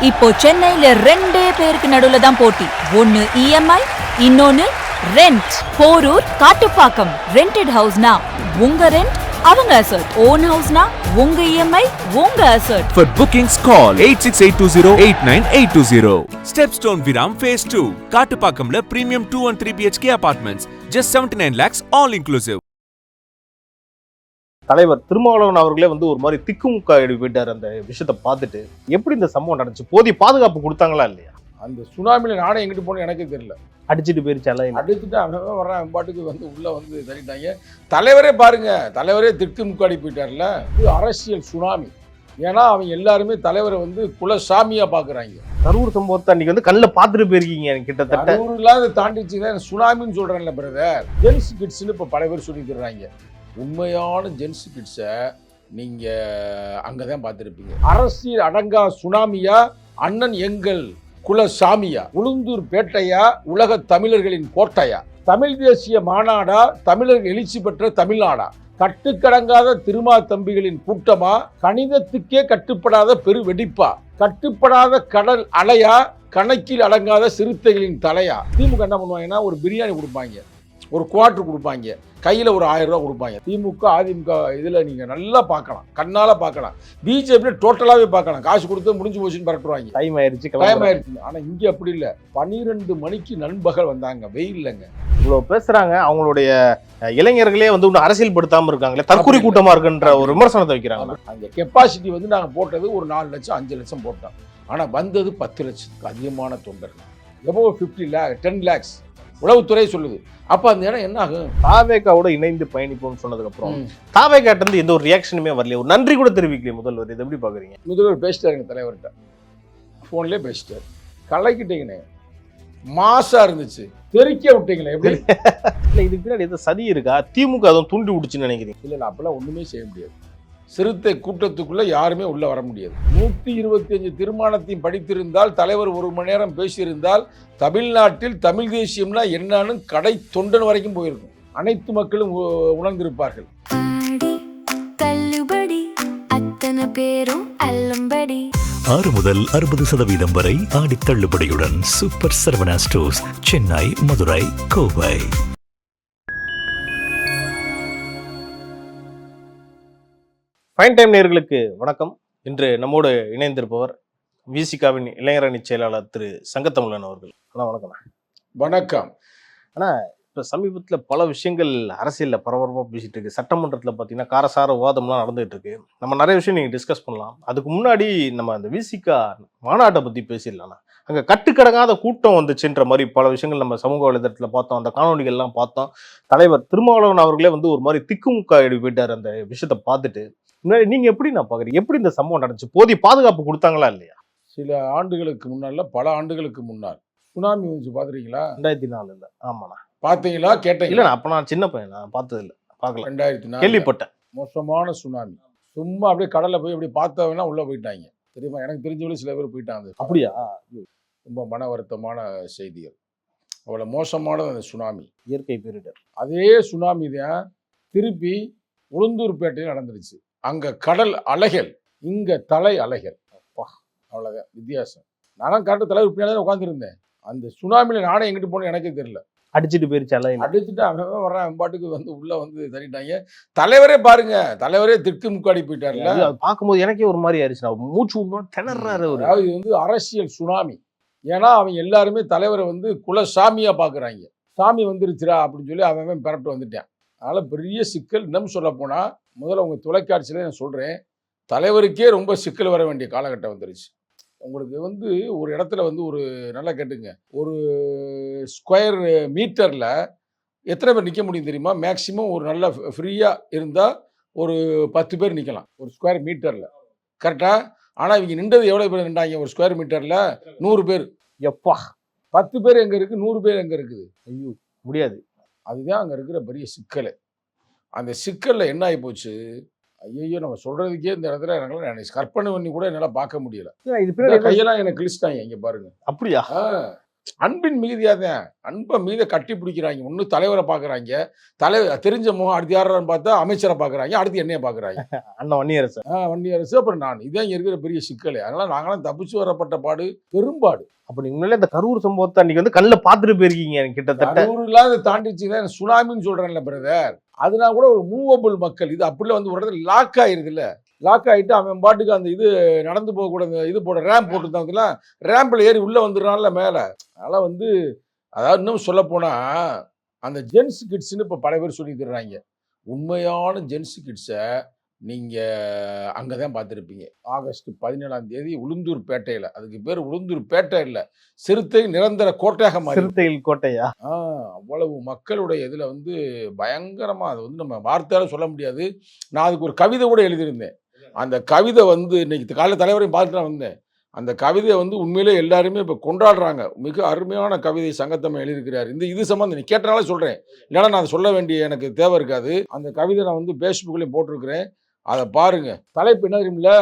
இப்போ சென்னையில ரெண்டே பேருக்கு நடுவுல தான் போட்டி. ஒன்னு இஎம்ஐ, இன்னொன்னு ரெண்ட். போரூர், காட்டுப்பாக்கம். ரெண்டட் ஹவுஸ்னா உங்க ரெண்ட், அவங்க அசர்ட். ஓன் ஹவுஸ்னா உங்க இஎம்ஐ, உங்க assert. For bookings call 8682089820. Stepstone Viram Phase 2. காட்டுப்பாக்கம்ல premium 2 and 3 BHK apartments. Just 79 lakhs all inclusive. தலைவர் திருமாவளவன் அவர்களே ஒரு மாதிரி திக்குமுக்கா போயிட்டார். அந்த விஷயத்தை பார்த்துட்டு எப்படி இந்த சம்பவம் நடந்துச்சு, போதிய பாதுகாப்பு கொடுத்தாங்களா இல்லையா? அந்த சுனாமியில் நானே எங்கிட்டு போனேன் எனக்கே தெரியல. அடிச்சுட்டு போயிருச்சால, அடிச்சுட்டு அவன் வர்றான் பாட்டுக்கு உள்ள தள்ளிட்டாங்க. தலைவரே பாருங்க, தலைவரே திக்குமுக்காடி போயிட்டார்ல. இது அரசியல் சுனாமி. ஏன்னா அவங்க எல்லாருமே தலைவரை குலசாமியா பாக்குறாங்க. கரூர் சம்பவத்தை அன்னைக்கு கண்ணில் பார்த்துட்டு போயிருக்கீங்க கிட்டத்தட்ட. கரூர்லாம் தாண்டிச்சுதான் சுனாமின்னு சொல்றேன்ல பிரதர். ஜென்ஸ் கிட்ஸ்ன்னு இப்போ பல பேர் சொல்லிக்கிறாங்க. உண்மையான ஜென்ஸ் கிட்ஸை நீங்க அங்கதான் பார்த்துருப்பீங்க. அரசியல் அடங்கா சுனாமியா, அண்ணன் எங்கள் குலசாமியா, உளுந்தூர் பேட்டையா, உலக தமிழர்களின் கோட்டையா, தமிழ் தேசிய மாநாடா, தமிழர் எழுச்சி பெற்ற தமிழ்நாடா, கட்டுக்கடங்காத திருமா தம்பிகளின் கூட்டமா, கணிதத்துக்கே கட்டுப்படாத பெரு வெடிப்பா, கட்டுப்படாத கடல் அலையா, கணக்கில் அடங்காத சிறுத்தைகளின் தலையா. திமுக என்ன பண்ணுவாங்கன்னா ஒரு பிரியாணி கொடுப்பாங்க, ஒரு குவார்டர் கொடுப்பாங்க, கையில் ஒரு 1000 ரூபா கொடுப்பாங்க. திமுக அதிமுக இதில் நீங்கள் நல்லா பார்க்கலாம், கண்ணால் பார்க்கலாம். பிஜேபி டோட்டலாகவே பார்க்கலாம். காசு கொடுத்து முடிஞ்சு போச்சுன்னு பரட்டுவாங்க. டைம் ஆயிடுச்சு. ஆனால் இங்கே அப்படி இல்லை. 12 மணிக்கு நண்பகல் வந்தாங்க, வெயில் இல்லைங்க. இவ்வளோ பேசுகிறாங்க. அவங்களுடைய இளைஞர்களே இன்னும் அரசியல் படுத்தாமல் இருக்காங்களே, தற்கொலை கூட்டமாக இருக்குன்ற ஒரு விமர்சனத்தை வைக்கிறாங்க. அந்த கெப்பாசிட்டி நாங்கள் போட்டது ஒரு 4 லட்சம் 5 லட்சம் போட்டோம். ஆனால் வந்தது 10 லட்சத்துக்கு அதிகமான தொண்டர்கள். எவ்வளோ 10 lakhs உளவுத்துறை சொல்லுது. அப்ப அந்த இடம் என்ன ஆகும்? தாவேகாவோட இணைந்து பயணிப்போம்னு சொன்னதுக்கு அப்புறம் தாவேகாட்ட இருந்து எந்த ஒரு ரியாக்ஷனுமே வரலையே, ஒரு நன்றி கூட தெரிவிக்கலையே முதல்வர். இதை எப்படி பாக்குறீங்க? முதல்வர் பேசிட்டாருங்க, தலைவர்கிட்ட போன்லயே பேசிட்டாரு. கலக்கிட்டீங்கண்ணே, மாசா இருந்துச்சு, தெறிக்க விட்டீங்களே. எப்படி இல்ல இதுக்கு பின்னாடி எந்த சதி இருக்கா? திமுக அதுவும் தூண்டி விடுச்சுன்னு நினைக்கிறீங்க? இல்ல அப்பெல்லாம் ஒண்ணுமே செய்ய முடியாது. சிறுத்தை கூட்டத்துக்குள்ள யாருமே உள்ள வர முடியாது. 125 தீர்மானத்தையும் படித்திருந்தால், தலைவர் 1 மணி நேரம் பேசியிருந்தால், தமிழ்நாட்டில் தமிழ் தேசியம்னா என்னன்னு கடை தொண்டன் வரைக்கும் போயிருக்கும். அனைத்து மக்களும் உணர்ந்திருப்பார்கள். 6 முதல் 60% வரை ஆடி தள்ளுபடியுடன் super Saravana stores, Chennai, Madurai, Kovai. Fine time நேயர்களுக்கு வணக்கம். இன்று நம்மோடு இணைந்திருப்பவர் விசிகாவின் இளைஞரணி செயலாளர் திரு சங்கத்தமிழன் அவர்கள். அண்ணா வணக்கம். வணக்கம். ஆனால் இப்போ சமீபத்தில் பல விஷயங்கள் அரசியலில் பரபரப்பாக பேசிகிட்டு இருக்கு. சட்டமன்றத்தில் பார்த்தீங்கன்னா காரசார விவாதம்லாம் நடந்துகிட்டு இருக்கு. நம்ம நிறைய விஷயம் நீங்கள் டிஸ்கஸ் பண்ணலாம். அதுக்கு முன்னாடி நம்ம அந்த விசிகா மாநாட்டை பற்றி பேசிடலாம்ண்ணா. அங்கே கட்டுக்கடங்காத கூட்டம் வந்துச்சுன்ற மாதிரி பல விஷயங்கள் நம்ம சமூக வலைதளத்தில் பார்த்தோம், அந்த காணொலிகள்லாம் பார்த்தோம். தலைவர் திருமாவளவன் அவர்களே ஒரு மாதிரி திக்குமுக்கா போயிட்டார். அந்த விஷயத்தை பார்த்துட்டு முன்னாடி நீங்க எப்படி நான் பாக்குறீங்க? எப்படி இந்த சம்பவம் நடந்துச்சு? போதிய பாதுகாப்பு கொடுத்தாங்களா இல்லையா? சில ஆண்டுகளுக்கு முன்னால, பல ஆண்டுகளுக்கு முன்னால் சுனாமி வந்துச்சு, பாத்துறீங்களா? 2004. ஆமாண்ணா. பாத்தீங்களா? கேட்டீங்க? இல்ல அப்ப நான் சின்ன பையன், நான் பார்த்தது இல்லை, பார்க்கல. 2004 கேள்விப்பட்டேன். மோசமான சுனாமி. சும்மா அப்படியே கடல்ல போய் அப்படி பார்த்தவங்கன்னா உள்ள போயிட்டாங்க. தெரியுமா? எனக்கு தெரிஞ்சவங்களே சில பேர் போயிட்டாங்க. அப்படியா? ரொம்ப மன வருத்தமான செய்திகள். அவ்வளவு மோசமானது அந்த சுனாமி. இயற்கை பேரிடர். அதே சுனாமி தான் திருப்பி உளுந்தூர் பேட்டையில் நடந்துருச்சு. அங்க கடல் அலைகள், இங்க தலை அலைகள். அவ்வளவுதான் வித்தியாசம். நானும் கரெக்டாக தலைவர் பின்னாடி உட்காந்துருந்தேன். அந்த சுனாமியில நானே எங்கிட்டு போனேன் எனக்கே தெரியல. அடிச்சுட்டு போயிருச்சால, அடிச்சுட்டு அவன் வர்றான் பாட்டுக்கு உள்ள தள்ளிட்டாங்க. தலைவரே பாருங்க, தலைவரே திக்குமுக்காடி போயிட்டார்ல. பார்க்கும்போது எனக்கே ஒரு மாதிரி ஆயிடுச்சு. மூச்சு திணறாரு. இது அரசியல் சுனாமி. ஏன்னா அவங்க எல்லாருமே தலைவரை குலசாமியா பாக்குறாங்க. சாமி வந்துருச்சுரா அப்படின்னு சொல்லி அவன் பரப்பிட்டு வந்துட்டான். அதனால பெரிய சிக்கல். இன்னும் சொல்ல போனா, முதல்ல உங்க தொலைக்காட்சியில நான் சொல்றேன், தலைவருக்கே ரொம்ப சிக்கல் வர வேண்டிய காலகட்டம் வந்துருச்சு. உங்களுக்கு ஒரு இடத்துல ஒரு நல்லா கேட்டுங்க, ஒரு ஸ்கொயர் மீட்டர்ல எத்தனை பேர் நிற்க முடியும் தெரியுமா? மேக்சிமம் ஒரு நல்ல ஃப்ரீயா இருந்தா ஒரு 10 பேர் நிற்கலாம் ஒரு ஸ்கொயர் மீட்டர்ல. கரெக்டா? ஆனா இவங்க நின்றது எவ்வளவு பேர் நின்றாங்க ஒரு ஸ்கொயர் மீட்டர்ல? 100 பேர். எப்பா, 10 பேர் எங்க இருக்கு, 100 பேர் எங்க இருக்குது? ஐயோ, முடியாது. அதுதான் அங்க இருக்கிற பெரிய சிக்கல். அந்த சிக்கல்ல என்ன ஆகி போச்சு, ஐயோ நம்ம சொல்றதுக்கே இந்த இடத்துல எனக்கு கற்பனை பண்ணி கூட என்னால பார்க்க முடியல. கையெல்லாம் எனக்கு கிழிச்சிட்டாங்க. இங்க பாருங்க. அப்படியா? அன்பின் மிகுதியாக தான். அன்பை மீத கட்டி பிடிக்கிறாங்க. ஒன்று தலைவரை பார்க்குறாங்க, தலைவர் தெரிஞ்ச முகம், அடுத்து யாரான்னு பார்த்தா அமைச்சரை பார்க்குறாங்க, அடுத்து என்னைய பார்க்குறாங்க. அண்ணன் வன்னியரசு. வன்னியரசு, அப்புறம் நான். இதான் இங்கே இருக்கிற பெரிய சிக்கல். அதனால் நாங்களாம் தப்பிச்சு வரப்பட்ட பாடு பெரும்பாடு. அப்ப நீங்க முன்னாடி இந்த கரூர் சம்பவத்தை அன்னைக்கு வந்து கண்ணில் பார்த்துட்டு போயிருக்கீங்க கிட்டத்தட்ட. கரூர்லாம் இதை தாண்டிச்சுங்களா, சுனாமின்னு சொல்கிறேன்ல பிரதர். அதுனா கூட ஒரு மூவபிள் மக்கள். இது அப்படிலாம் வந்து ஒரு இடத்துல லாக் ஆயிருதுல்ல. லாக் ஆகிட்டு அவன் பாட்டுக்கு அந்த இது நடந்து போகக்கூடாது, இது போட ரேம்ப் போட்டுருந்தாங்கன்னா ரேம்பில் ஏறி உள்ளே வந்துடுறான்ல மேலே. அதனால் வந்து அதாவது இன்னும் சொல்லப்போனால் அந்த ஜென்ஸ் கிட்ஸ்ன்னு இப்போ பல பேர் சொல்லி தர்றாங்க. உண்மையான ஜென்ஸ் கிட்ஸை நீங்கள் அங்கே தான் பார்த்துருப்பீங்க. ஆகஸ்ட் 17ஆம் தேதி உளுந்தூர்பேட்டையில், அதுக்கு பேர் உளுந்தூர்பேட்டை இல்லை, சிறுத்தை நிரந்தர கோட்டையாக மாறி. சிறுத்தையில் கோட்டையா? அவ்வளவு மக்களுடைய இதில் வந்து பயங்கரமாக, அது வந்து நம்ம வார்த்தையால் சொல்ல முடியாது. நான் அதுக்கு ஒரு கவிதை கூட எழுதியிருந்தேன். அந்த கவிதை வந்து இன்னைக்கு காலையில் தலைவரையும் பார்த்துட்டு நான் வந்தேன். அந்த கவிதையை வந்து உண்மையிலே எல்லாருமே இப்போ கொண்டாடுறாங்க. மிக அருமையான கவிதை சங்கத்தமிழ் எழுதியிருக்கிறார். இது சம்மந்தம் நீ கேட்டனால சொல்கிறேன், இல்லைன்னா நான் சொல்ல வேண்டிய எனக்கு தேவை இருக்காது. அந்த கவிதை நான் வந்து ஃபேஸ்புக்லேயும் போட்டிருக்கிறேன், அதை பாருங்க. தலைப்பு என்ன தெரியுமில்ல,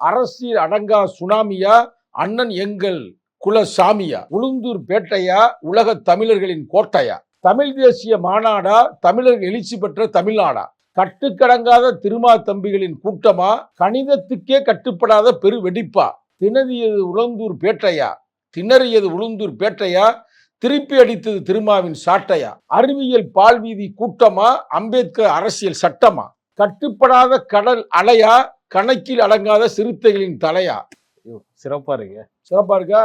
அரசியல் அடங்கா சுனாமியா, அண்ணன் எங்கள் குலசாமியா, உளுந்தூர் பேட்டையா, உலக தமிழர்களின் கோட்டையா, தமிழ் தேசிய மாநாடா, தமிழர்கள் எழுச்சி பெற்ற தமிழ்நாடா, கட்டுக்கடங்காத திருமா தம்பிகளின் கூட்டமா, கணிதத்துக்கே கட்டுப்படாத பெரு வெடிப்பா, திணறியது உளுந்தூர் பேட்டையா, திணறியது உளுந்தூர் பேட்டையா, திருப்பி அடித்தது திருமாவின் சாட்டையா, அறிவியல் பால்வீதி கூட்டமா, அம்பேத்கர் அரசியல் சட்டமா, கட்டுப்படாத கடல் அலையா, கணக்கில் அடங்காத சிறுத்தைகளின் தலையா. சிறப்பா இருக்கு. சிறப்பா இருக்கா?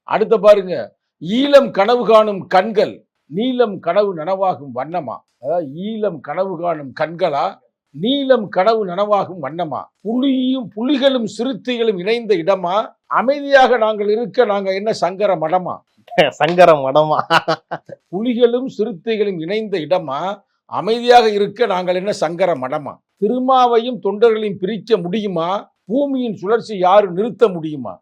அடுத்த பாருங்க, ஈழம் கனவு காணும் கண்கள், நீலம் கனவு நனவாகும் வண்ணமா. அதாவது ஈழம் கனவு காணும் கண்களா, நீலம் கனவு நனவாகும் வண்ணமா, புலிகளும் சிறுத்தைகளும் இணைந்த இடமா, அமைதியாக நாங்கள் இருக்க நாங்க என்ன சங்கர மடமா. சங்கர மடமா? புலிகளும் சிறுத்தைகளும் இணைந்த இடமா, அமைதியாக இருக்க நாங்கள் என்ன சங்கர மடமா, திருமாவையும் தொண்டர்களையும் பிரிக்க முடியுமா, பூமியின் சுழற்சி யாரும் நிறுத்த முடியுமா.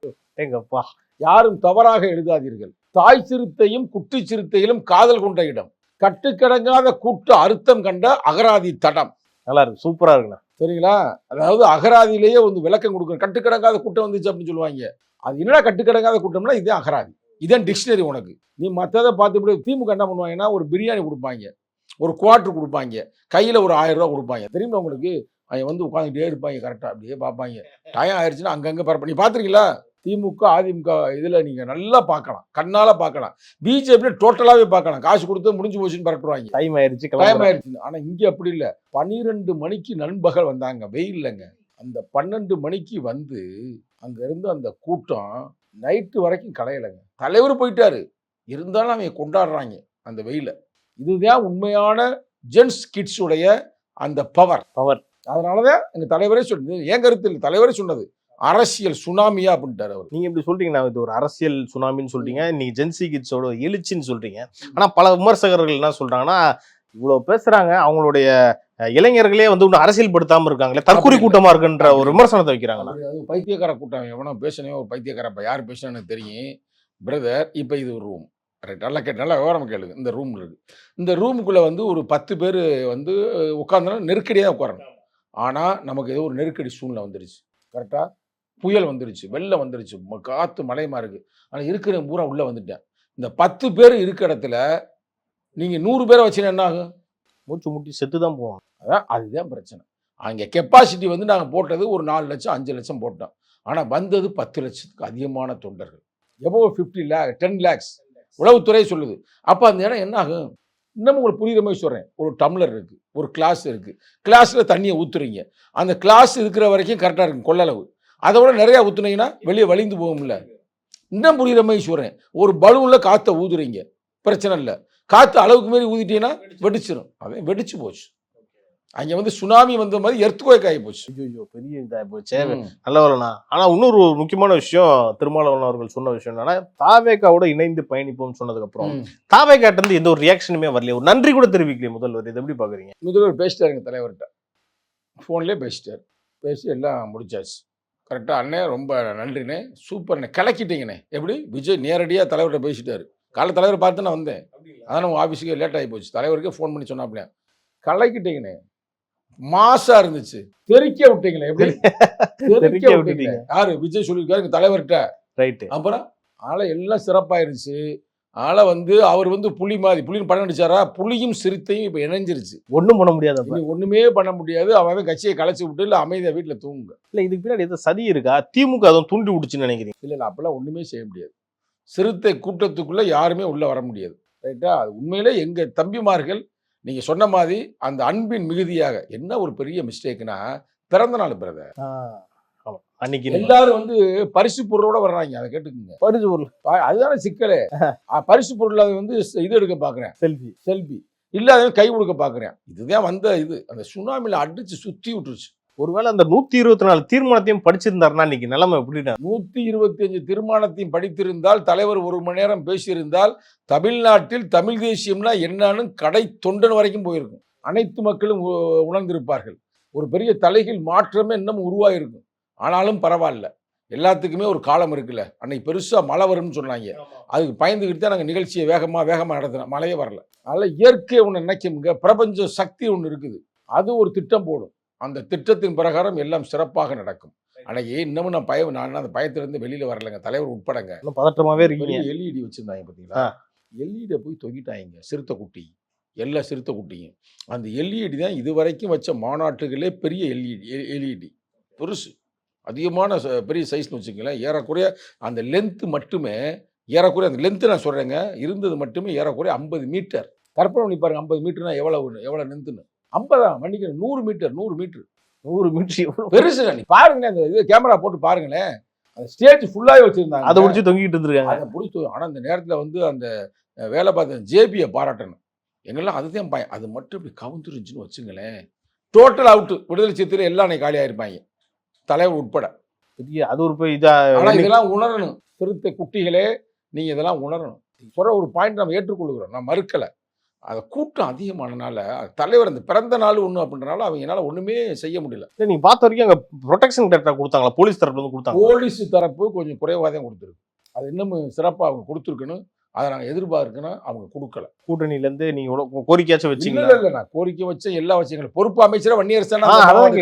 எங்கப்பா, யாரும் தவறாக எழுதாதீர்கள். தாய் சிறுத்தையும் குட்டி சிறுத்தையிலும் காதல் கொண்ட இடம், கட்டுக்கடங்காத கூட்டு அர்த்தம் கண்ட அகராதி தடம். நல்லா இருக்கு, சூப்பரா இருக்குண்ணா. சரிங்களா? அதாவது அகராதியிலேயே வந்து விளக்கம் கொடுக்கணும். கட்டுக்கடங்காத கூட்டம் வந்துச்சு அப்படின்னு சொல்லுவாங்க. அது என்னடா கட்டுக்கடங்காத கூட்டம்னா, இதே அகராதி, இதான் டிக்ஷனரி உனக்கு. நீ மற்றதை பார்த்து திமுக என்ன பண்ணுவாங்கன்னா, ஒரு பிரியாணி கொடுப்பாங்க, ஒரு குவார்டர் கொடுப்பாங்க, கையில் ஒரு 1000 ரூபா கொடுப்பாங்க. தெரியுமா உங்களுக்கு? அவங்க வந்து உட்காந்துட்டே இருப்பாங்க, கரெக்டாக அப்படியே பார்ப்பாங்க. டயம் ஆயிடுச்சுன்னா அங்கங்கே பரப்ப. நீ பார்த்துருக்கீங்களா? திமுக அதிமுக இதில் நீங்கள் நல்லா பார்க்கலாம், கண்ணால் பார்க்கலாம். பிஜேபி டோட்டலாகவே பார்க்கலாம். காசு கொடுத்து முடிஞ்சு போச்சுன்னு பரப்புவாங்க. டைம் ஆயிடுச்சு. ஆனால் இங்கே அப்படி இல்லை. 12 மணிக்கு நண்பகல் வந்தாங்க, வெயில்லங்க. அந்த 12 மணிக்கு வந்து அங்கே இருந்து அந்த கூட்டம் நைட்டு வரைக்கும் கலையலைங்க. தலைவர் போயிட்டாரு, இருந்தாலும் அவங்க கொண்டாடுறாங்க அந்த வெயில. இதுதான் உண்மையான ஜென்ஸ் கிட்ஸ் உடைய அந்த பவர். அதனாலதான் எங்க தலைவரே சொன்னது, என் கருத்து இல்லை, தலைவரே சொன்னது அரசியல் சுனாமியா அப்படின்ட்டாரு அவர். நீங்க இப்படி சொல்றீங்கன்னா, இது ஒரு அரசியல் சுனாமின்னு சொல்றீங்க, நீங்க ஜென்சி கிட்ஸோட எழுச்சின்னு சொல்றீங்க. ஆனா பல விமர்சகர்கள் என்ன சொல்றாங்கன்னா, இவ்வளவு பேசுறாங்க, அவங்களுடைய இளைஞர்களே வந்து இன்னும் அரசியல் படுத்தாம இருக்காங்களே, தற்கொலை கூட்டமா இருக்குன்ற ஒரு விமர்சனத்தை வைக்கிறாங்க. பைத்தியக்கார கூட்டம். எவனோ பேசனே ஒரு பைத்தியக்காரப்ப, யார் பேசுன்னு தெரியும் பிரதர். இப்ப இது ஒரு ரூம், ரைட்? நல்லா கேட்டு, நல்லா விவரம் கேளுங்க. இந்த ரூம் இருக்கு, இந்த ரூமுக்குள்ள வந்து ஒரு 10 பேர் வந்து உட்கார்ந்தா நெருக்கடியாக உட்காரணும். ஆனா நமக்கு ஏதோ ஒரு நெருக்கடி சூழ்நிலை வந்துருச்சு, கரெக்டா? புயல் வந்துருச்சு, வெள்ளம் வந்துருச்சு, காத்து மழையமா இருக்கு. ஆனா இருக்கிற பூரா உள்ள வந்துட்டேன். இந்த 10 பேர் இருக்க இடத்துல நீங்க 100 பேரை வச்சுன்னா என்ன ஆகும்? மூச்சு முட்டி செத்து தான் போவோம். அதான் அதுதான் பிரச்சனை. அங்கே கெப்பாசிட்டி வந்து நாங்கள் போட்டது ஒரு 4 லட்சம் 5 லட்சம் போட்டோம். ஆனால் வந்தது 10 லட்சத்துக்கு அதிகமான தொண்டர்கள். எபோவ் 50 lakh 10 lakhs உளவுத்துறை சொல்லுது. அப்போ அந்த இடம் என்ன ஆகும்? இன்னமும் உங்களுக்கு புரியுற மாதிரி சொல்கிறேன். ஒரு டம்ளர் இருக்குது, ஒரு கிளாஸ் இருக்குது, கிளாஸில் தண்ணியை ஊற்றுறீங்க. அந்த கிளாஸ் இருக்கிற வரைக்கும் கரெக்டாக இருக்கும் கொள்ளளவு. அதை விட நிறையா ஊற்றுனீங்கன்னா வெளியே வலிந்து போகும்ல. இன்னும் புரியுற மாதிரி சொல்கிறேன். ஒரு பலூனில் காற்றை ஊதுறீங்க, பிரச்சனை இல்லை. காற்று அளவுக்கு மாரி ஊதிட்டீங்கன்னா வெடிச்சிடும். அவன் வெடிச்சு போச்சு. அங்கே வந்து சுனாமி வந்த மாதிரி எர்த்குவேக் ஆகி போச்சு. ஐயோ, பெரிய இதாக போச்சு. நல்ல வரலண்ணா. ஆனால் இன்னொரு முக்கியமான விஷயம், திருமாவளவன் அவர்கள் சொன்ன விஷயம் என்னன்னா, தாவேகாவோட இணைந்து பயணிப்போம்னு சொன்னதுக்கப்புறம் தாவேகாட்ட இருந்து எந்த ஒரு ரியாக்ஷனுமே வரலையே, ஒரு நன்றி கூட தெரிவிக்கலையே முதல்வர். இதை எப்படி பார்க்குறீங்க? முதல்வர் பேசிட்டாருங்க, தலைவர்கிட்ட ஃபோன்லேயே பேசிட்டார். பேசி எல்லாம் முடிச்சாச்சு. கரெக்டாக அண்ணே ரொம்ப நன்றிண்ணே, சூப்பர்ண்ணே, கலக்கிட்டீங்கண்ணே. எப்படி? விஜய் நேரடியாக தலைவர்கிட்ட பேசிட்டாரு. காலை தலைவர் பார்த்து நான் வந்தேன், அதான் நம்ம ஆஃபீஸுக்கு லேட் ஆகி போச்சு. தலைவருக்கே ஃபோன் பண்ணி சொன்னாப்லையா, கலக்கிட்டீங்கண்ணே, மாசா இருந்துச்சு, தெறிக்க விட்டீங்களே. எப்படி தெறிக்க விட்டீங்க? யாரு? விஜய் சொல்லியிருக்காரு எங்க தலைவர்கிட்ட. ரைட்டு. அப்புறம் ஆளை எல்லாம் சிறப்பாயிருச்சு. அதனால் வந்து அவர் வந்து புலி மாதிரி புலின்னு படம் நடிச்சாரா, புலியும் சிறுத்தையும் இப்போ இணைஞ்சிருச்சு. ஒண்ணும் பண்ண முடியாது அப்ப. இனி ஒன்றுமே பண்ண முடியாது. அவன் கட்சியை கலைச்சி விட்டு இல்லை அமைதியாக வீட்டில் தூங்குங்க. இல்ல இதுக்கு பின்னாடி ஏதோ சதி இருக்கா? திமுக அதுவும் தூண்டி விடுச்சுன்னு நினைக்கிறீங்க? இல்லை அப்பெல்லாம் ஒன்றுமே செய்ய முடியாது. சிறுத்தை கூட்டத்துக்குள்ளே யாருமே உள்ளே வர முடியாது. ரைட்டா? அது உண்மையிலே எங்கள் தம்பிமார்கள் நீங்கள் சொன்ன மாதிரி அந்த அன்பின் மிகுதியாக என்ன ஒரு பெரிய மிஸ்டேக்னா, பிறந்த நாள் பிரதர். ஆமா. அன்னைக்கு எல்லாரும் வந்து பரிசு பொருளோட வர்றாங்க. அதை கேட்டுக்குங்க. பரிசு பொருள் அதுதானே சிக்கலே. பரிசு பொருள் அது வந்து இது எடுக்க பார்க்குறேன், செல்ஃபி இல்லை அதை கை கொடுக்க பார்க்குறேன். இதுதான் வந்த இது அந்த சுனாமியில் அடிச்சு சுற்றி விட்டுருச்சு. ஒருவேளை அந்த 124 தீர்மானத்தையும் படிச்சிருந்தாருன்னா இன்னைக்கு நிலைமை எப்படின்னா? 125 தீர்மானத்தையும் படித்திருந்தால், தலைவர் 1 மணி நேரம் பேசியிருந்தால், தமிழ்நாட்டில் தமிழ் தேசியம்னா என்னன்னு கடை தொண்டன் வரைக்கும் போயிருக்கும். அனைத்து மக்களும் உணர்ந்திருப்பார்கள். ஒரு பெரிய தலைகீழ் மாற்றமே இன்னும் உருவாயிருக்கும். ஆனாலும் பரவாயில்ல, எல்லாத்துக்குமே ஒரு காலம் இருக்குல்ல. அன்னைக்கு பெருசாக மழை வரும்னு சொன்னாங்க. அதுக்கு பயந்துக்கிட்டு தான் நாங்கள் நிகழ்ச்சியை வேகமாக நடத்தினோம். மழையே வரல. அதனால் இயற்கை ஒன்று நினைக்குங்க, பிரபஞ்ச சக்தி ஒன்று இருக்குது. அது ஒரு திட்டம் போடும். அந்த திட்டத்தின் பிரகாரம் எல்லாம் சிறப்பாக நடக்கும். அன்னைக்கு இன்னமும் நான் அந்த பயத்திலிருந்து வெளியில் வரலைங்க, தலைவர் உட்படங்க. பதற்றமாவே இருக்கீங்க. எல்இடி வச்சுருந்தாங்க பார்த்தீங்களா? எல்இடியை போய் தொங்கிட்டாங்க சிறுத்தை குட்டி, எல்லா சிறுத்தை குட்டியும். அந்த எல்இடி தான் இது வரைக்கும் வச்ச மாநாட்டுகளே பெரிய எல்இடி பெருசு, அதிகமான பெரிய சைஸ்னு வச்சுக்கங்களேன். ஏறக்குறைய அந்த லென்த்து மட்டுமே ஏறக்குறைய அந்த லென்த்து நான் சொல்கிறேங்க இருந்தது மட்டுமே ஏறக்குறைய 50 மீட்டர். கற்பனை பண்ணி பாருங்க, 50 மீட்டர்னா எவ்வளோ லென்த்துன்னு. 50 மன்னிக்கணும், 100 மீட்டர் 100 மீட்டர் பெருசுங்க. நீ பாருங்களேன், அந்த இது கேமரா போட்டு பாருங்களேன். அந்த ஸ்டேஜ் ஃபுல்லாகவே வச்சுருந்தாங்க. அதை முடிச்சு தொங்கிட்டு இருந்திருக்காங்க. அதை பிடிச்சி. ஆனால் அந்த நேரத்தில் வந்து அந்த வேலை பார்த்த ஜேபியை பாராட்டணும். எங்கெல்லாம் அதுதான் பயம். அது மட்டும் இப்படி கவுந்துருந்துச்சுன்னு வச்சுங்களேன், டோட்டல் அவுட்டு. விடுதலை சிறுத்தையில் எல்லாம் அன்னைக்கு காலியாக இருப்பாங்க, தலைவர் உட்பட. அது ஒரு போய் இதா. ஆனால் இதெல்லாம் உணரணும் சிறுத்தை குட்டிகளே, நீங்கள் இதெல்லாம் உணரணும். சொல்கிற ஒரு பாயிண்ட் நம்ம ஏற்றுக்கொள்கிறோம், நான் மறுக்கலை. அதை கூட்டம் அதிகமானனால தலைவர் அந்த பிறந்த நாள் ஒன்று அப்படின்றனால அவங்களால ஒன்றுமே செய்ய முடியல. இல்லை நீங்கள் பார்த்த வரைக்கும் அங்கே ப்ரொடெக்ஷன் கரெக்டாக கொடுத்தாங்களா? போலீஸ் தரப்பு வந்து கொடுத்தாங்க. போலீஸ் தரப்பு கொஞ்சம் குறைவாக தான் கொடுத்துருக்கு. அது இன்னும் சிறப்பாக அவங்க கொடுத்துருக்கணும். அதை நாங்கள் எதிர்பார்க்கணும், அவங்க கொடுக்கல. கூட்டணியிலேருந்து நீங்கள் கோரிக்கையாச்சும் வச்சிங்களா? இல்லை நான் கோரிக்கை வச்ச எல்லா வச்சுங்களேன். பொறுப்பு அமைச்சராக வன்னியரசன்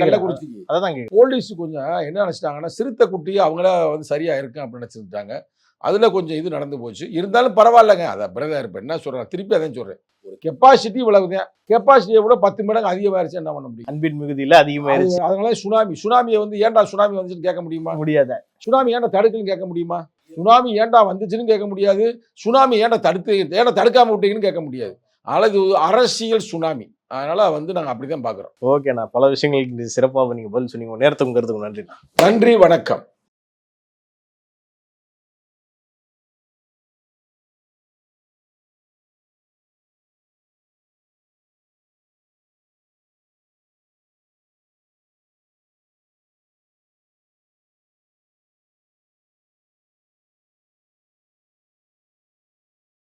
கள்ளக்குறிச்சி. அதான் போலீஸ் கொஞ்சம் என்ன நினச்சிட்டாங்கன்னா, சிறுத்தை குட்டியை அவங்கள வந்து சரியாக இருக்கும் அப்படின்னு நினச்சிருந்தாங்க. அதில் கொஞ்சம் இது நடந்து போச்சு. இருந்தாலும் பரவாயில்லைங்க. அதை பிரதர் இப்போ என்ன சொல்கிறேன், திருப்பி அதான் சொல்கிறேன். ஒரு கெப்பாசிட்டி இவ்வளவுதான். கெப்பாசிட்டியை விட 10 மடங்கு அதிகமாயிருச்சு, என்ன பண்ண முடியும்? அன்பின் மிகுதியில் அதிகமாயிருச்சு. அதனால சுனாமியை வந்து ஏன்டா சுனாமி வந்துச்சுன்னு கேட்க முடியுமா? முடியாது. சுனாமி ஏன்டா தடுக்கலன்னு கேட்க முடியுமா? சுனாமி ஏன்டா வந்துச்சுன்னு கேட்க முடியாது. சுனாமி ஏன்டா தடுக்காம விட்டீங்கன்னு கேட்க முடியாது. அதனால் இது அரசியல் சுனாமி. அதனால வந்து நாங்கள் அப்படி தான் பார்க்குறோம். ஓகேண்ணா, பல விஷயங்களுக்கு சிறப்பாக நீங்கள் பதில் சொன்னீங்க. நேரத்துக்கும் கருத்துக்கும் நன்றி. நன்றி, வணக்கம்.